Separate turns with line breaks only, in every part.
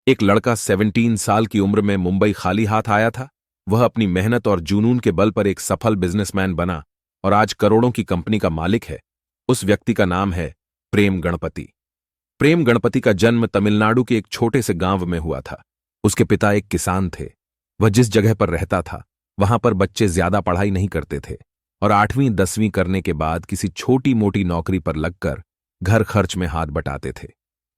एक लड़का 17 साल की उम्र में मुंबई खाली हाथ आया था। वह अपनी मेहनत और जुनून के बल पर एक सफल बिजनेसमैन बना और आज करोड़ों की कंपनी का मालिक है। उस व्यक्ति का नाम है प्रेम गणपति। प्रेम गणपति का जन्म तमिलनाडु के एक छोटे से गांव में हुआ था। उसके पिता एक किसान थे। वह जिस जगह पर रहता था वहां पर बच्चे ज्यादा पढ़ाई नहीं करते थे और 8वीं 10वीं करने के बाद किसी छोटी मोटी नौकरी पर लगकर घर खर्च में हाथ बटाते थे।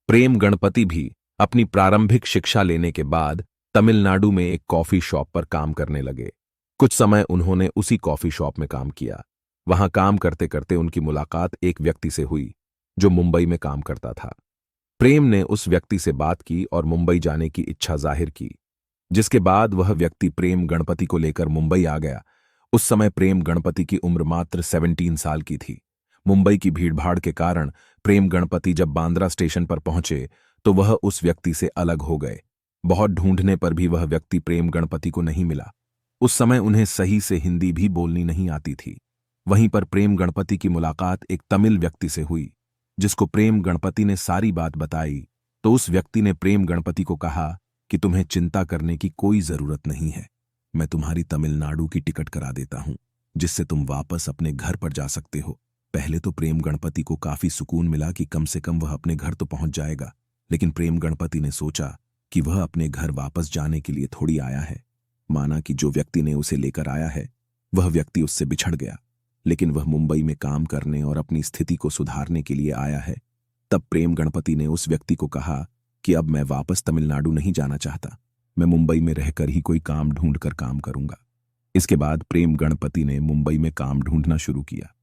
प्रेम गणपति भी अपनी प्रारंभिक शिक्षा लेने के बाद तमिलनाडु में एक कॉफी शॉप पर काम करने लगे। कुछ समय उन्होंने उसी कॉफी शॉप में काम किया। वहां काम करते करते उनकी मुलाकात एक व्यक्ति से हुई जो मुंबई में काम करता था। प्रेम ने उस व्यक्ति से बात की और मुंबई जाने की इच्छा जाहिर की, जिसके बाद वह व्यक्ति प्रेम गणपति को लेकर मुंबई आ गया। उस समय प्रेम गणपति की उम्र मात्र 17 साल की थी। मुंबई की भीड़भाड़ के कारण प्रेम गणपति जब बांद्रा स्टेशन पर पहुंचे तो वह उस व्यक्ति से अलग हो गए। बहुत ढूंढने पर भी वह व्यक्ति प्रेम गणपति को नहीं मिला। उस समय उन्हें सही से हिंदी भी बोलनी नहीं आती थी। वहीं पर प्रेम गणपति की मुलाकात एक तमिल व्यक्ति से हुई, जिसको प्रेम गणपति ने सारी बात बताई। तो उस व्यक्ति ने प्रेम गणपति को कहा कि तुम्हें चिंता करने की कोई जरूरत नहीं है, मैं तुम्हारी तमिलनाडु की टिकट करा देता हूं, जिससे तुम वापस अपने घर पर जा सकते हो। पहले तो प्रेम गणपति को काफी सुकून मिला कि कम से कम वह अपने घर तो पहुंच जाएगा, लेकिन प्रेम गणपति ने सोचा कि वह अपने घर वापस जाने के लिए थोड़ी आया है। माना कि जो व्यक्ति ने उसे लेकर आया है वह व्यक्ति उससे बिछड़ गया, लेकिन वह मुंबई में काम करने और अपनी स्थिति को सुधारने के लिए आया है। तब प्रेम गणपति ने उस व्यक्ति को कहा कि अब मैं वापस तमिलनाडु नहीं जाना चाहता, मैं मुंबई में रहकर ही कोई काम ढूंढकर काम करूंगा। इसके बाद प्रेम गणपति ने मुंबई में काम ढूंढना शुरू किया।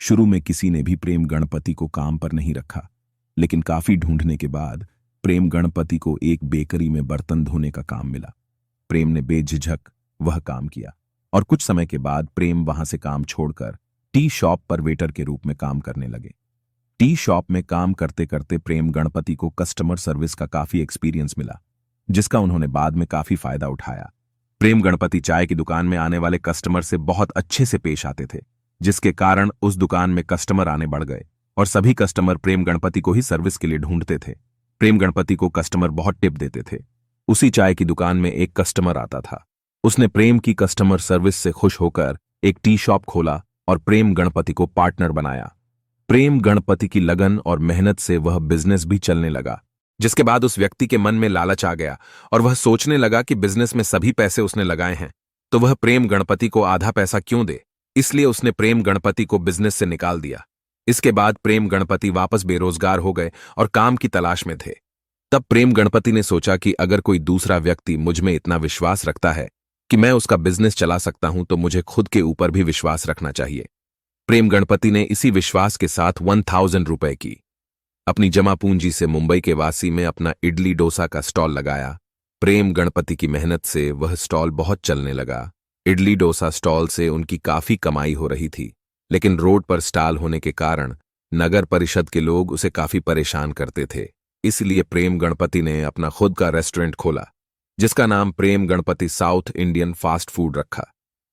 शुरू में किसी ने भी प्रेम गणपति को काम पर नहीं रखा, लेकिन काफी ढूंढने के बाद प्रेम गणपति को एक बेकरी में बर्तन धोने का काम मिला। प्रेम ने बेझिझक वह काम किया और कुछ समय के बाद प्रेम वहां से काम छोड़कर टी शॉप पर वेटर के रूप में काम करने लगे। टी शॉप में काम करते करते प्रेम गणपति को कस्टमर सर्विस का काफी एक्सपीरियंस मिला, जिसका उन्होंने बाद में काफी फायदा उठाया। प्रेम गणपति चाय की दुकान में आने वाले कस्टमर से बहुत अच्छे से पेश आते थे, जिसके कारण उस दुकान में कस्टमर आने बढ़ गए और सभी कस्टमर प्रेम गणपति को ही सर्विस के लिए ढूंढते थे। प्रेम गणपति को कस्टमर बहुत टिप देते थे। उसी चाय की दुकान में एक कस्टमर आता था। उसने प्रेम की कस्टमर सर्विस से खुश होकर एक टी शॉप खोला और प्रेम गणपति को पार्टनर बनाया। प्रेम गणपति की लगन और मेहनत से वह बिजनेस भी चलने लगा, जिसके बाद उस व्यक्ति के मन में लालच आ गया और वह सोचने लगा कि बिजनेस में सभी पैसे उसने लगाए हैं तो वह प्रेम गणपति को आधा पैसा क्यों दे। इसलिए उसने प्रेम गणपति को बिजनेस से निकाल दिया। इसके बाद प्रेम गणपति वापस बेरोजगार हो गए और काम की तलाश में थे। तब प्रेम गणपति ने सोचा कि अगर कोई दूसरा व्यक्ति मुझ में इतना विश्वास रखता है कि मैं उसका बिजनेस चला सकता हूं तो मुझे खुद के ऊपर भी विश्वास रखना चाहिए। प्रेम गणपति ने इसी विश्वास के साथ 1000 रुपए की अपनी जमा पूंजी से मुंबई के वासी में अपना इडली डोसा का स्टॉल लगाया। प्रेम गणपति की मेहनत से वह स्टॉल बहुत चलने लगा। इडली डोसा स्टॉल से उनकी काफी कमाई हो रही थी, लेकिन रोड पर स्टॉल होने के कारण नगर परिषद के लोग उसे काफी परेशान करते थे। इसलिए प्रेम गणपति ने अपना खुद का रेस्टोरेंट खोला, जिसका नाम Prem Ganpati south Indian fast food रखा,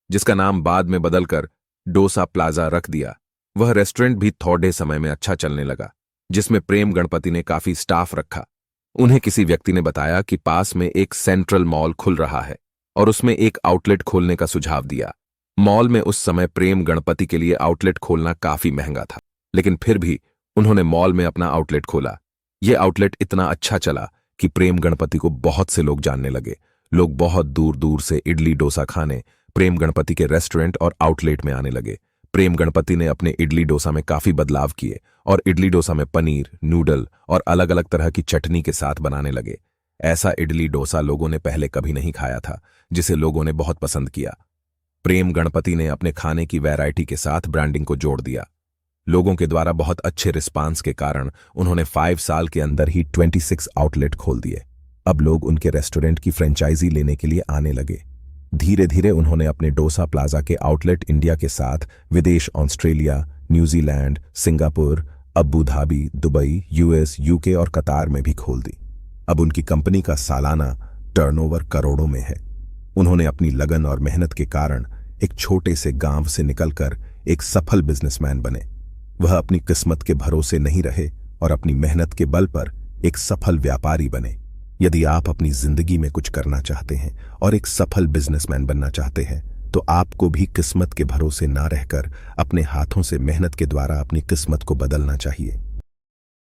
जिसका नाम बाद में बदलकर डोसा प्लाजा रख दिया। वह रेस्टोरेंट भी थोड़े समय में अच्छा चलने लगा, जिसमें प्रेम गणपति ने काफी स्टाफ रखा। उन्हें किसी व्यक्ति ने बताया कि पास में एक सेंट्रल मॉल खुल रहा है और उसमें एक आउटलेट खोलने का सुझाव दिया। मॉल में उस समय प्रेम गणपति के लिए आउटलेट खोलना काफी महंगा था, लेकिन फिर भी उन्होंने मॉल में अपना आउटलेट खोला। यह आउटलेट इतना अच्छा चला कि प्रेम गणपति को बहुत से लोग जानने लगे। लोग बहुत दूर दूर से इडली डोसा खाने प्रेम गणपति के रेस्टोरेंट और आउटलेट में आने लगे। प्रेम गणपति ने अपने इडली डोसा में काफी बदलाव किए और इडली डोसा में पनीर, नूडल और अलग अलग तरह की चटनी के साथ बनाने लगे। ऐसा इडली डोसा लोगों ने पहले कभी नहीं खाया था, जिसे लोगों ने बहुत पसंद किया। प्रेम गणपति ने अपने खाने की वैरायटी के साथ ब्रांडिंग को जोड़ दिया। लोगों के द्वारा बहुत अच्छे रिस्पांस के कारण उन्होंने 5 साल के अंदर ही 26 आउटलेट खोल दिए। अब लोग उनके रेस्टोरेंट की फ्रेंचाइजी लेने के लिए आने लगे। धीरे धीरे उन्होंने अपने डोसा प्लाजा के आउटलेट इंडिया के साथ विदेश Australia, New Zealand, Singapore, Abu Dhabi, Dubai, US, UK और कतार में भी खोल दी। अब उनकी कंपनी का सालाना टर्नओवर करोड़ों में है। उन्होंने अपनी लगन और मेहनत के कारण एक छोटे से गांव से निकलकर एक सफल बिजनेसमैन बने। वह अपनी किस्मत के भरोसे नहीं रहे और अपनी मेहनत के बल पर एक सफल व्यापारी बने।
यदि आप अपनी जिंदगी में कुछ करना चाहते हैं और एक सफल बिजनेसमैन बनना चाहते हैं तो आपको भी किस्मत के भरोसे ना रहकर अपने हाथों से मेहनत के द्वारा अपनी किस्मत को बदलना चाहिए।